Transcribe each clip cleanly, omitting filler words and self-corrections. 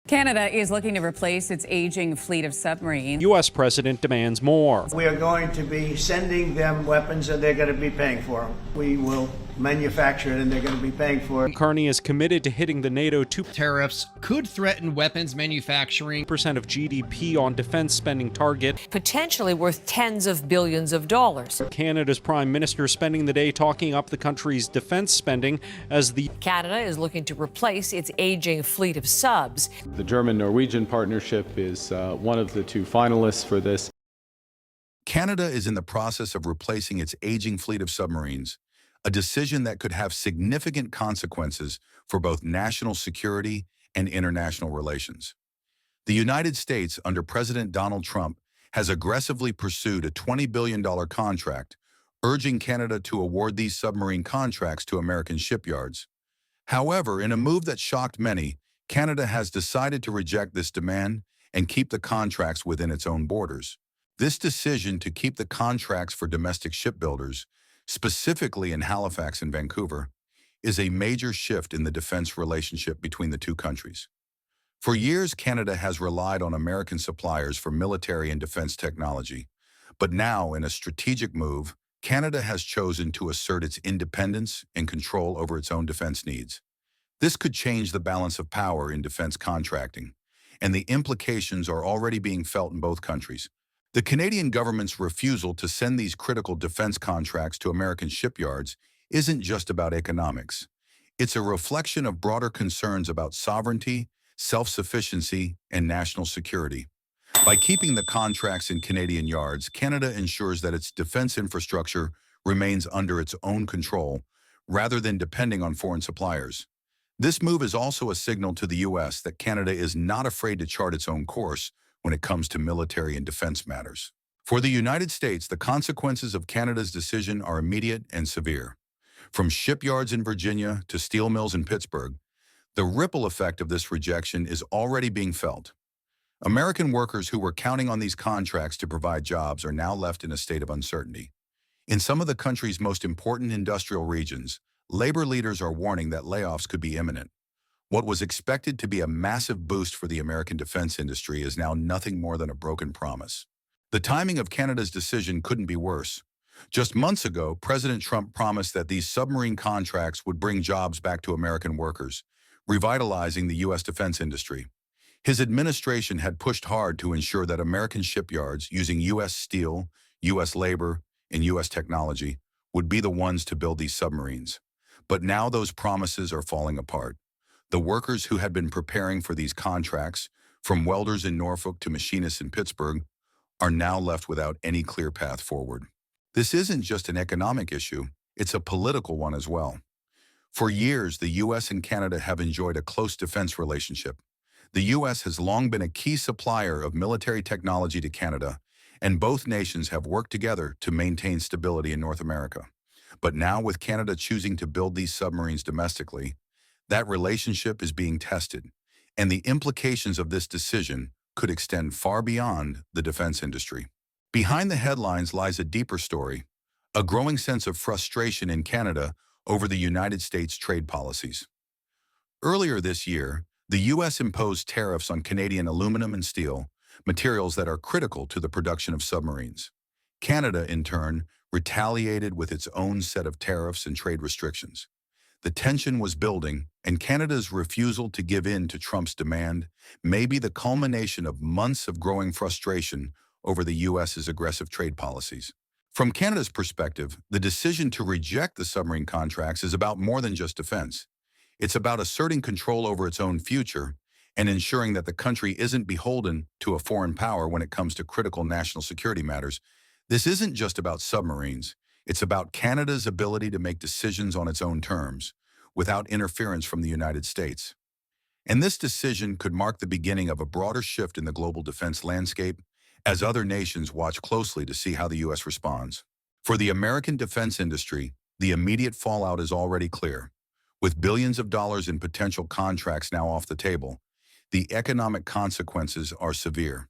Canada is looking to replace its aging fleet of submarines. U.S. President demands more. We are going to be sending them weapons and they're going to be paying for them. We will manufacture it and they're going to be paying for it. Carney is committed to hitting the NATO 2% Tariffs could threaten weapons manufacturing. of GDP on defense spending target. Potentially worth tens of billions of dollars. Canada's Prime Minister spending the day talking up the country's defense spending as the Canada is looking to replace its aging fleet of subs. The German-Norwegian partnership is one of the two finalists for this. Canada is in the process of replacing its aging fleet of submarines, a decision that could have significant consequences for both national security and international relations. The United States, under President Donald Trump, has aggressively pursued a $20 billion contract, urging Canada to award these submarine contracts to American shipyards. However, in a move that shocked many, Canada has decided to reject this demand and keep the contracts within its own borders. This decision to keep the contracts for domestic shipbuilders, specifically in Halifax and Vancouver, is a major shift in the defense relationship between the two countries. For years, Canada has relied on American suppliers for military and defense technology, but now, in a strategic move, Canada has chosen to assert its independence and control over its own defense needs. This could change the balance of power in defense contracting, and the implications are already being felt in both countries. The Canadian government's refusal to send these critical defense contracts to American shipyards isn't just about economics. It's a reflection of broader concerns about sovereignty, self-sufficiency, and national security. By keeping the contracts in Canadian yards, Canada ensures that its defense infrastructure remains under its own control, rather than depending on foreign suppliers. This move is also a signal to the U.S. that Canada is not afraid to chart its own course when it comes to military and defense matters. For the United States, the consequences of Canada's decision are immediate and severe. From shipyards in Virginia to steel mills in Pittsburgh, the ripple effect of this rejection is already being felt. American workers who were counting on these contracts to provide jobs are now left in a state of uncertainty. In some of the country's most important industrial regions, labor leaders are warning that layoffs could be imminent. What was expected to be a massive boost for the American defense industry is now nothing more than a broken promise. The timing of Canada's decision couldn't be worse. Just months ago, President Trump promised that these submarine contracts would bring jobs back to American workers, revitalizing the U.S. defense industry. His administration had pushed hard to ensure that American shipyards, using U.S. steel, U.S. labor, and U.S. technology, would be the ones to build these submarines. But now those promises are falling apart. The workers who had been preparing for these contracts, from welders in Norfolk to machinists in Pittsburgh, are now left without any clear path forward. This isn't just an economic issue, it's a political one as well. For years, the U.S. and Canada have enjoyed a close defense relationship. The U.S. has long been a key supplier of military technology to Canada, and both nations have worked together to maintain stability in North America. But now, with Canada choosing to build these submarines domestically, that relationship is being tested, and the implications of this decision could extend far beyond the defense industry. Behind the headlines lies a deeper story, a growing sense of frustration in Canada over the United States trade policies. Earlier this year, the U.S. imposed tariffs on Canadian aluminum and steel, materials that are critical to the production of submarines. Canada, in turn, retaliated with its own set of tariffs and trade restrictions. The tension was building, and Canada's refusal to give in to Trump's demand may be the culmination of months of growing frustration over the U.S.'s aggressive trade policies. From Canada's perspective, the decision to reject the submarine contracts is about more than just defense. It's about asserting control over its own future and ensuring that the country isn't beholden to a foreign power when it comes to critical national security matters. This isn't just about submarines. It's about Canada's ability to make decisions on its own terms, without interference from the United States. And this decision could mark the beginning of a broader shift in the global defense landscape, as other nations watch closely to see how the U.S. responds. For the American defense industry, the immediate fallout is already clear. With billions of dollars in potential contracts now off the table, the economic consequences are severe.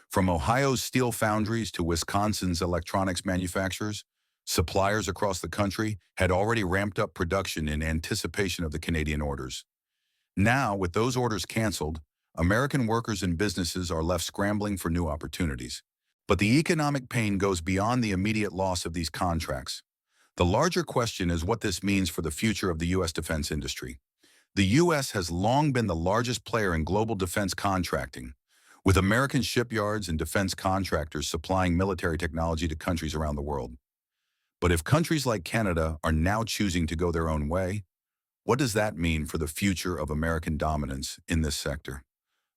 From Ohio's steel foundries to Wisconsin's electronics manufacturers, suppliers across the country had already ramped up production in anticipation of the Canadian orders. Now, with those orders canceled, American workers and businesses are left scrambling for new opportunities. But the economic pain goes beyond the immediate loss of these contracts. The larger question is what this means for the future of the U.S. defense industry. The U.S. has long been the largest player in global defense contracting, with American shipyards and defense contractors supplying military technology to countries around the world. But if countries like Canada are now choosing to go their own way, what does that mean for the future of American dominance in this sector?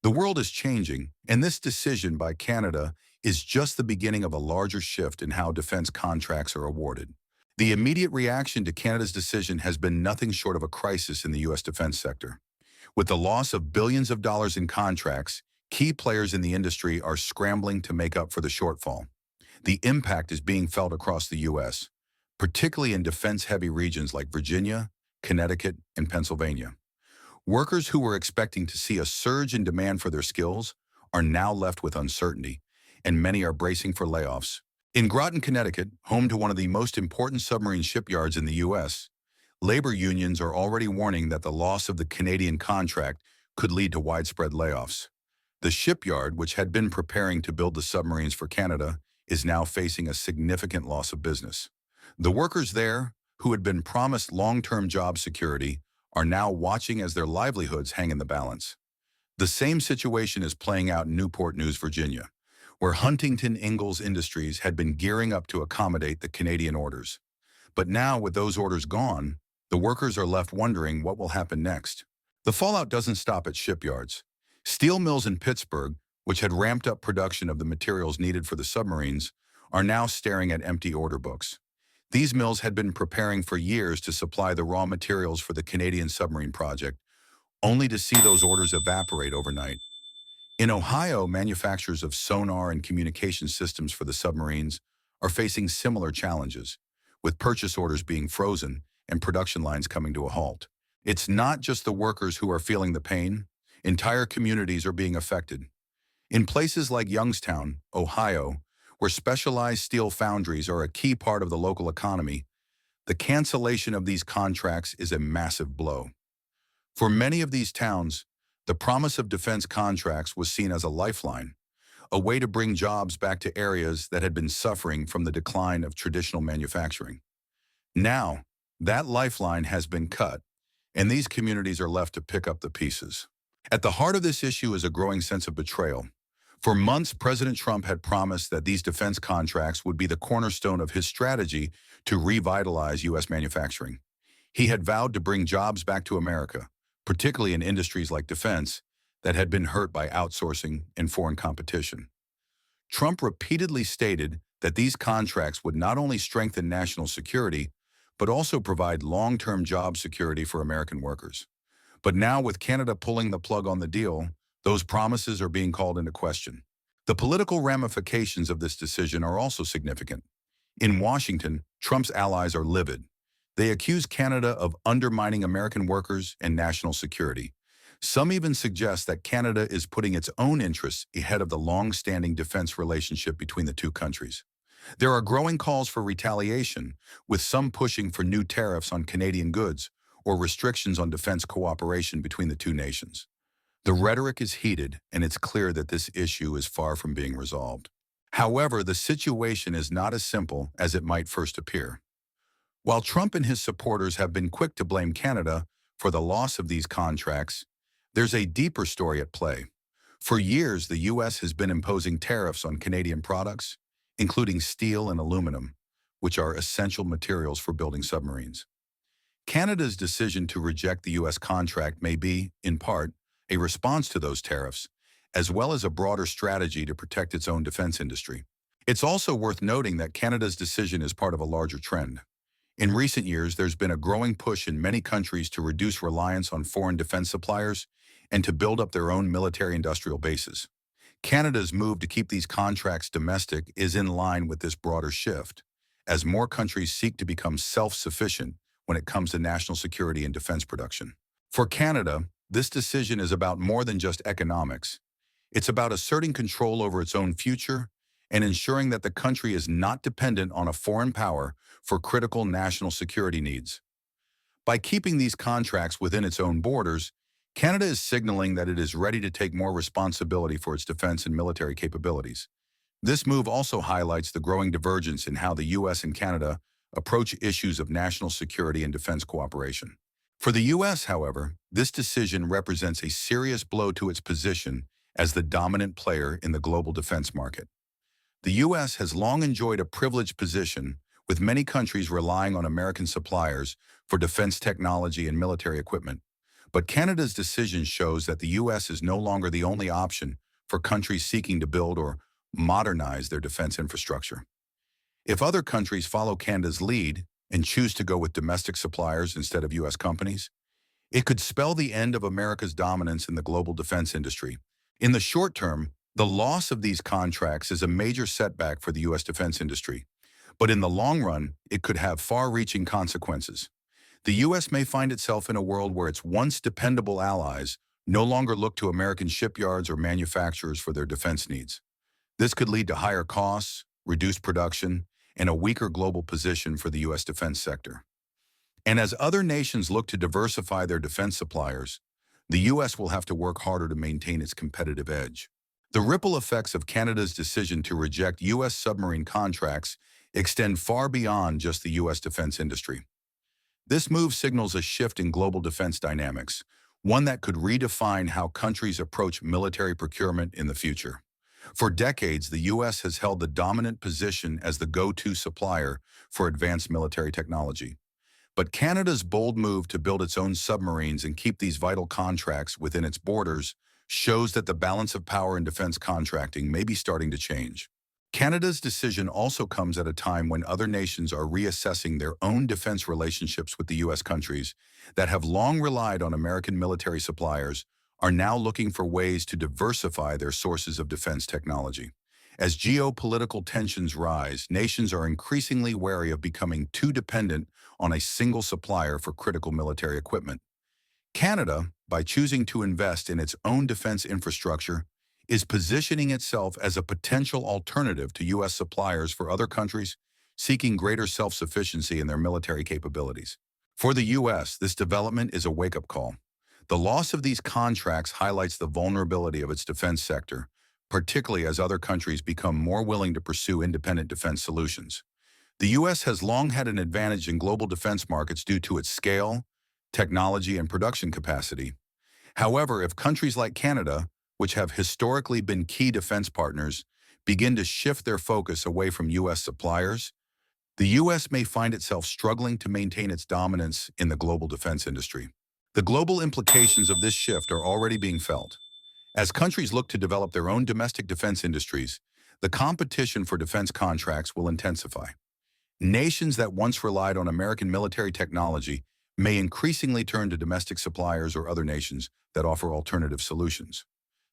The world is changing, and this decision by Canada is just the beginning of a larger shift in how defense contracts are awarded. The immediate reaction to Canada's decision has been nothing short of a crisis in the U.S. defense sector. With the loss of billions of dollars in contracts, key players in the industry are scrambling to make up for the shortfall. The impact is being felt across the U.S., particularly in defense-heavy regions like Virginia, Connecticut, and Pennsylvania. Workers who were expecting to see a surge in demand for their skills are now left with uncertainty, and many are bracing for layoffs. In Groton, Connecticut, home to one of the most important submarine shipyards in the U.S., labor unions are already warning that the loss of the Canadian contract could lead to widespread layoffs. The shipyard, which had been preparing to build the submarines for Canada, is now facing a significant loss of business. The workers there, who had been promised long-term job security, are now watching as their livelihoods hang in the balance. The same situation is playing out in Newport News, Virginia, where Huntington Ingalls Industries had been gearing up to accommodate the Canadian orders. But now, with those orders gone, the workers are left wondering what will happen next. The fallout doesn't stop at shipyards. Steel mills in Pittsburgh, which had ramped up production of the materials needed for the submarines, are now staring at empty order books. These mills had been preparing for years to supply the raw materials for the Canadian submarine project, only to see those orders evaporate overnight. In Ohio, manufacturers of sonar and communication systems for the submarines are facing similar challenges, with purchase orders being frozen and production lines coming to a halt. It's not just the workers who are feeling the pain. Entire communities are being affected. In places like Youngstown, Ohio, where specialized steel foundries are a key part of the local economy, the cancellation of these contracts is a massive blow. For many of these towns, the promise of defense contracts was seen as a lifeline, a way to bring jobs back to areas that had been suffering from the decline of traditional manufacturing. Now, that lifeline has been cut, and these communities are left to pick up the pieces. At the heart of this issue is a growing sense of betrayal. For months, President Trump had promised that these defense contracts would be the cornerstone of his strategy to revitalize U.S. manufacturing. He had vowed to bring jobs back to America, particularly in industries like defense that had been hurt by outsourcing and foreign competition. Trump repeatedly stated that these contracts would not only strengthen national security, but also provide long-term job security for American workers. But now, with Canada pulling the plug on the deal, those promises are being called into question. The political ramifications of this decision are also significant. In Washington, Trump's allies are livid. They accuse Canada of undermining American workers and national security. Some even suggest that Canada is putting its own interests ahead of the long-standing defense relationship between the two countries. There are growing calls for retaliation, with some pushing for new tariffs on Canadian goods or restrictions on defense cooperation between the two nations. The rhetoric is heated, and it's clear that this issue is far from being resolved. However, the situation is not as simple as it might first appear. While Trump and his supporters have been quick to blame Canada for the loss of these contracts, there's a deeper story at play. For years, the U.S. has been imposing tariffs on Canadian products, including steel and aluminum, which are essential materials for building submarines. Canada's decision to reject the U.S. contract may be, in part, a response to those tariffs, as well as a broader strategy to protect its own defense industry. It's also worth noting that Canada's decision is part of a larger trend. In recent years, there's been a growing push in many countries to reduce reliance on foreign defense suppliers and to build up their own military-industrial bases. Canada's move to keep these contracts domestic is in line with this broader shift, as more countries seek to become self-sufficient when it comes to national security and defense production. For Canada, this decision is about more than just economics. It's about asserting control over its own future and ensuring that the country is not dependent on a foreign power for critical national security needs. By keeping these contracts within its own borders, Canada is signaling that it is ready to take more responsibility for its defense and military capabilities. This move also highlights the growing divergence in how the U.S. and Canada approach issues of national security and defense cooperation. For the U.S., however, this decision represents a serious blow to its position as the dominant player in the global defense market. The U.S. has long enjoyed a privileged position, with many countries relying on American suppliers for defense technology and military equipment. But Canada's decision shows that the U.S. is no longer the only option for countries seeking to build or modernize their defense infrastructure. If other countries follow Canada's lead and choose to go with domestic suppliers instead of U.S. companies, it could spell the end of America's dominance in the global defense industry. In the short term, the loss of these contracts is a major setback for the U.S. defense industry, but in the long run, it could have far-reaching consequences. The U.S. may find itself in a world where its once dependable allies no longer look to American shipyards or manufacturers for their defense needs. This could lead to higher costs, reduced production, and a weaker global position for the U.S. defense sector. And as other nations look to diversify their defense suppliers, the U.S. will have to work harder to maintain its competitive edge. The ripple effects of Canada's decision to reject U.S. submarine contracts extend far beyond just the U.S. defense industry. This move signals a shift in global defense dynamics, one that could redefine how countries approach military procurement in the future. For decades, the U.S. has held the dominant position as the go-to supplier for advanced military technology. But Canada's bold move to build its own submarines and keep these vital contracts within its borders shows that the balance of power in defense contracting may be starting to change. Canada's decision also comes at a time when other nations are reassessing their own defense relationships with the U.S. Countries that have long relied on American military suppliers are now looking for ways to diversify their sources of defense technology. As geopolitical tensions rise, nations are increasingly wary of becoming too dependent on a single supplier for critical military equipment. Canada, by choosing to invest in its own defense infrastructure, is positioning itself as a potential alternative to U.S. suppliers for other countries seeking greater self-sufficiency in their military capabilities. For the U.S., this development is a wake-up call. The loss of these contracts highlights the vulnerability of its defense sector, particularly as other countries become more willing to pursue independent defense solutions. The U.S. has long had an advantage in global defense markets due to its scale, technology, and production capacity. However, if countries like Canada, which have historically been key defense partners, begin to shift their focus away from U.S. suppliers, the U.S. may find itself struggling to maintain its dominance in the global defense industry. The global implications of this shift are already being felt. As countries look to develop their own domestic defense industries, the competition for defense contracts will intensify. Nations that once relied on American military technology may increasingly turn to domestic suppliers or other nations that offer alternative solutions.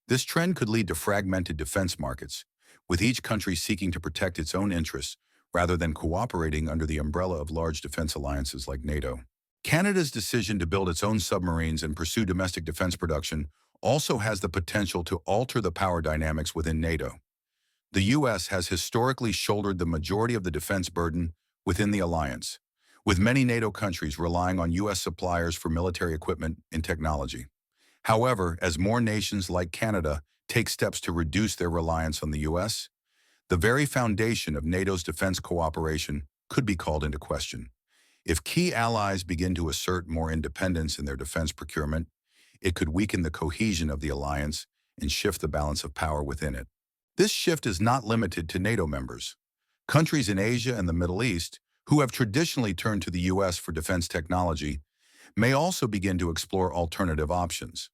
This trend could lead to fragmented defense markets, with each country seeking to protect its own interests rather than cooperating under the umbrella of large defense alliances like NATO. Canada's decision to build its own submarines and pursue domestic defense production also has the potential to alter the power dynamics within NATO. The U.S. has historically shouldered the majority of the defense burden within the alliance, with many NATO countries relying on U.S. suppliers for military equipment and technology. However, as more nations like Canada take steps to reduce their reliance on the U.S., the very foundation of NATO's defense cooperation could be called into question. If key allies begin to assert more independence in their defense procurement, it could weaken the cohesion of the alliance and shift the balance of power within it. This shift is not limited to NATO members. Countries in Asia and the Middle East, who have traditionally turned to the U.S. for defense technology, may also begin to explore alternative options.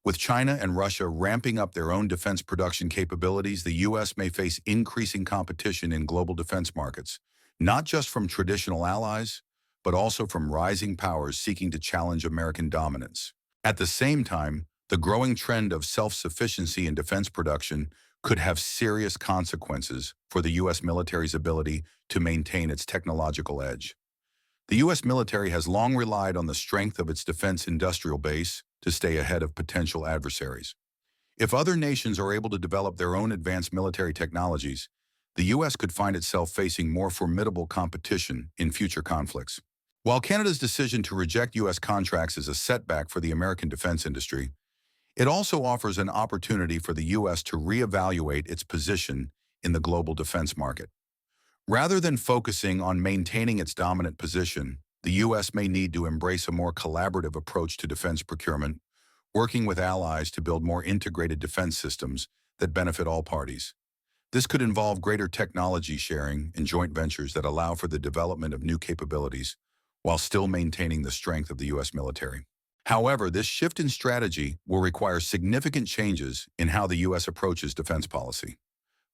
With China and Russia ramping up their own defense production capabilities, the U.S. may face increasing competition in global defense markets, not just from traditional allies, but also from rising powers seeking to challenge American dominance. At the same time, the growing trend of self-sufficiency in defense production could have serious consequences for the U.S. military's ability to maintain its technological edge. The U.S. military has long relied on the strength of its defense industrial base to stay ahead of potential adversaries. If other nations are able to develop their own advanced military technologies, the U.S. could find itself facing more formidable competition in future conflicts. While Canada's decision to reject U.S. contracts is a setback for the American defense industry, it also offers an opportunity for the U.S. to reevaluate its position in the global defense market. Rather than focusing on maintaining its dominant position, the U.S. may need to embrace a more collaborative approach to defense procurement, working with allies to build more integrated defense systems that benefit all parties. This could involve greater technology sharing and joint ventures that allow for the development of new capabilities, while still maintaining the strength of the U.S. military. However, this shift in strategy will require significant changes in how the U.S. approaches defense policy.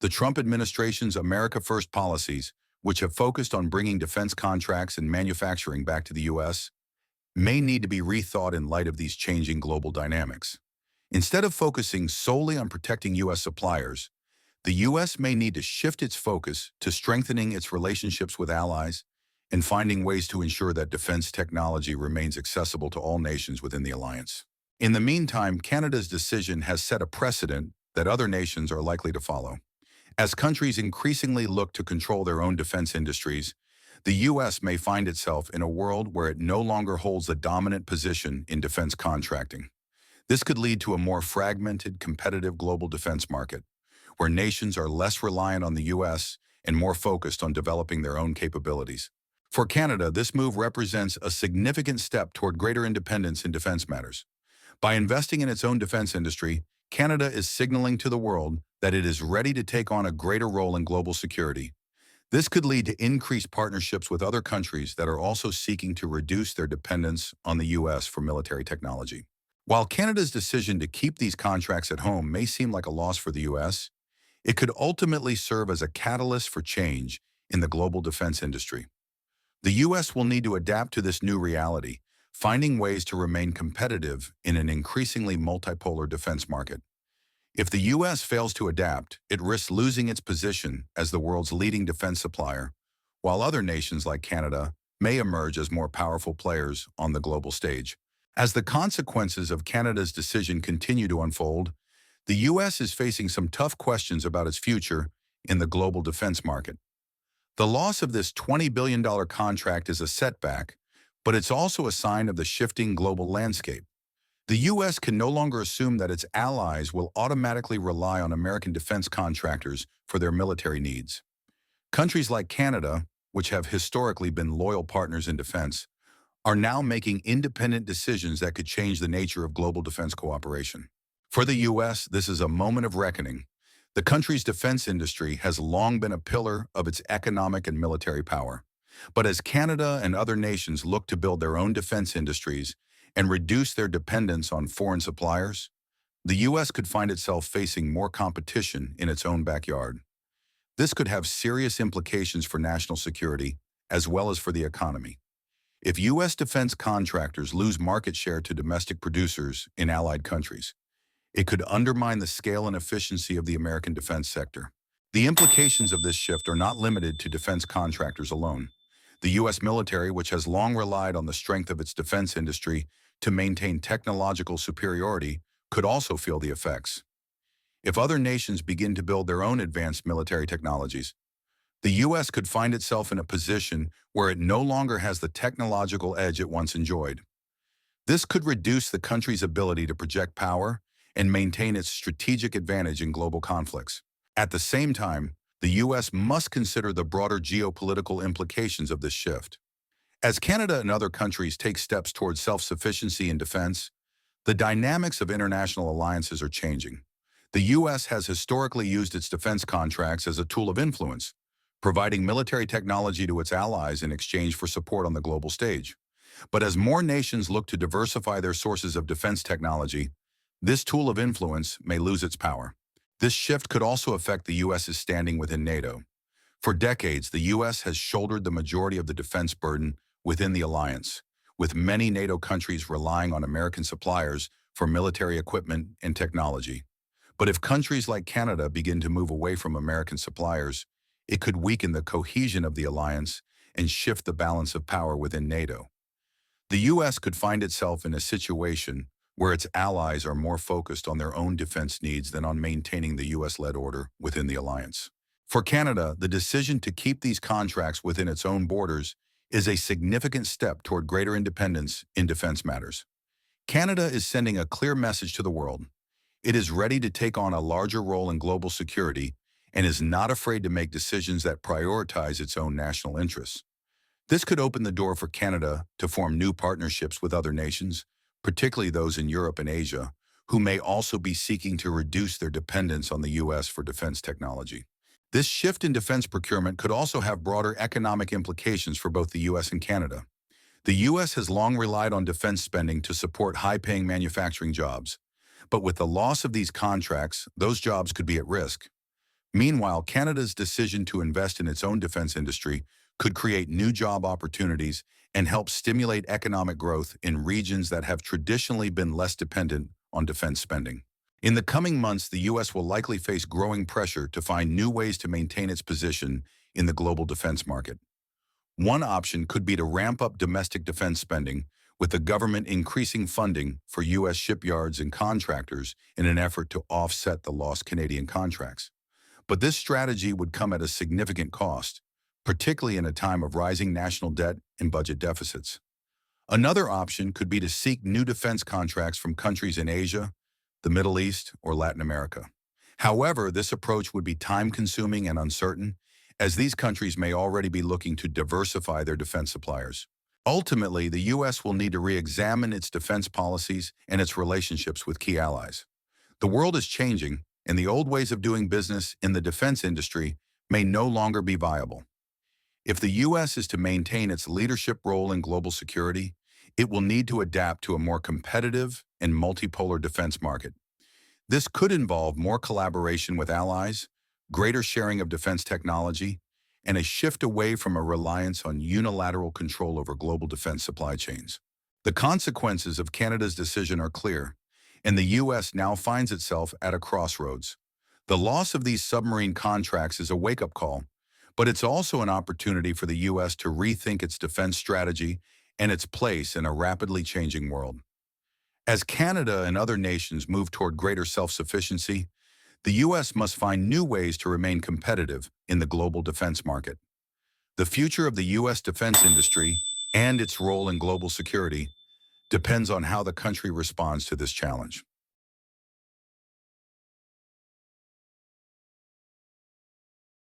The Trump administration's America First policies, which have focused on bringing defense contracts and manufacturing back to the U.S., may need to be rethought in light of these changing global dynamics. Instead of focusing solely on protecting U.S. suppliers, the U.S. may need to shift its focus to strengthening its relationships with allies and finding ways to ensure that defense technology remains accessible to all nations within the alliance. In the meantime, Canada's decision has set a precedent that other nations are likely to follow. As countries increasingly look to control their own defense industries, the U.S. may find itself in a world where it no longer holds a dominant position in defense contracting. This could lead to a more fragmented, competitive global defense market, where nations are less reliant on the U.S. and more focused on developing their own capabilities. For Canada, this move represents a significant step toward greater independence in defense matters. By investing in its own defense industry, Canada is signaling to the world that it is ready to take on a greater role in global security. This could lead to increased partnerships with other countries that are also seeking to reduce their dependence on the U.S. for military technology. While Canada's decision to keep these contracts at home may seem like a loss for the U.S., it could ultimately serve as a catalyst for change in the global defense industry. The U.S. will need to adapt to this new reality, finding ways to remain competitive in an increasingly multipolar defense market. If the U.S. fails to adapt, it risks losing its position as the world's leading defense supplier, while other nations like Canada may emerge as more powerful players on the global stage. As the consequences of Canada's decision continue to unfold, the U.S. is facing some tough questions about its future in the global defense market. The loss of this $20 billion contract is a setback, but it's also a sign of the shifting global landscape. The U.S. can no longer assume that its allies will automatically rely on American defense contractors for their military needs. Countries like Canada, which have historically been loyal partners in defense, are now making independent decisions that could change the nature of global defense cooperation. For the U.S., this is a moment of reckoning. The country's defense industry has long been a pillar of its economic and military power. But as Canada and other nations look to build their own defense industries and reduce their dependence on foreign suppliers, the U.S. could find itself facing more competition in its own backyard. This could have serious implications for national security as well as for the economy. If U.S. defense contractors lose market share to domestic producers in allied countries, it could undermine the scale and efficiency of the American defense sector. The implications of this shift are not limited to defense contractors alone. The U.S. military, which has long relied on the strength of its defense industry to maintain technological superiority, could also feel the effects. If other nations begin to build their own advanced military technologies, the U.S. could find itself in a position where it no longer has the technological edge it once enjoyed. This could reduce the country's ability to project power and maintain its strategic advantage in global conflicts. At the same time, the U.S. must consider the broader geopolitical implications of this shift. As Canada and other countries take steps towards self-sufficiency in defense, the dynamics of international alliances are changing. The U.S. has historically used its defense contracts as a tool of influence, providing military technology to its allies in exchange for support on the global stage. But as more nations look to diversify their sources of defense technology, this tool of influence may lose its power. This shift could also affect the U.S.'s standing within NATO. For decades, the U.S. has shouldered the majority of the defense burden within the alliance, with many NATO countries relying on American suppliers for military equipment and technology. But if countries like Canada begin to move away from American suppliers, it could weaken the cohesion of the alliance and shift the balance of power within NATO. The U.S. could find itself in a situation where its allies are more focused on their own defense needs than on maintaining the U.S.-led order within the alliance. For Canada, the decision to keep these contracts within its own borders is a significant step toward greater independence in defense matters. Canada is sending a clear message to the world. It is ready to take on a larger role in global security and is not afraid to make decisions that prioritize its own national interests. This could open the door for Canada to form new partnerships with other nations, particularly those in Europe and Asia, who may also be seeking to reduce their dependence on the U.S. for defense technology. This shift in defense procurement could also have broader economic implications for both the U.S. and Canada. The U.S. has long relied on defense spending to support high-paying manufacturing jobs, but with the loss of these contracts, those jobs could be at risk. Meanwhile, Canada's decision to invest in its own defense industry could create new job opportunities and help stimulate economic growth in regions that have traditionally been less dependent on defense spending. In the coming months, the U.S. will likely face growing pressure to find new ways to maintain its position in the global defense market. One option could be to ramp up domestic defense spending, with the government increasing funding for U.S. shipyards and contractors in an effort to offset the lost Canadian contracts. But this strategy would come at a significant cost, particularly in a time of rising national debt and budget deficits. Another option could be to seek new defense contracts from countries in Asia, the Middle East, or Latin America. However, this approach would be time-consuming and uncertain, as these countries may already be looking to diversify their defense suppliers. Ultimately, the U.S. will need to re-examine its defense policies and its relationships with key allies. The world is changing, and the old ways of doing business in the defense industry may no longer be viable. If the U.S. is to maintain its leadership role in global security, it will need to adapt to a more competitive and multipolar defense market. This could involve more collaboration with allies, greater sharing of defense technology, and a shift away from a reliance on unilateral control over global defense supply chains. The consequences of Canada's decision are clear, and the U.S. now finds itself at a crossroads. The loss of these submarine contracts is a wake-up call, but it's also an opportunity for the U.S. to rethink its defense strategy and its place in a rapidly changing world. As Canada and other nations move toward greater self-sufficiency, the U.S. must find new ways to remain competitive in the global defense market. The future of the U.S. defense industry and its role in global security depends on how the country responds to this challenge.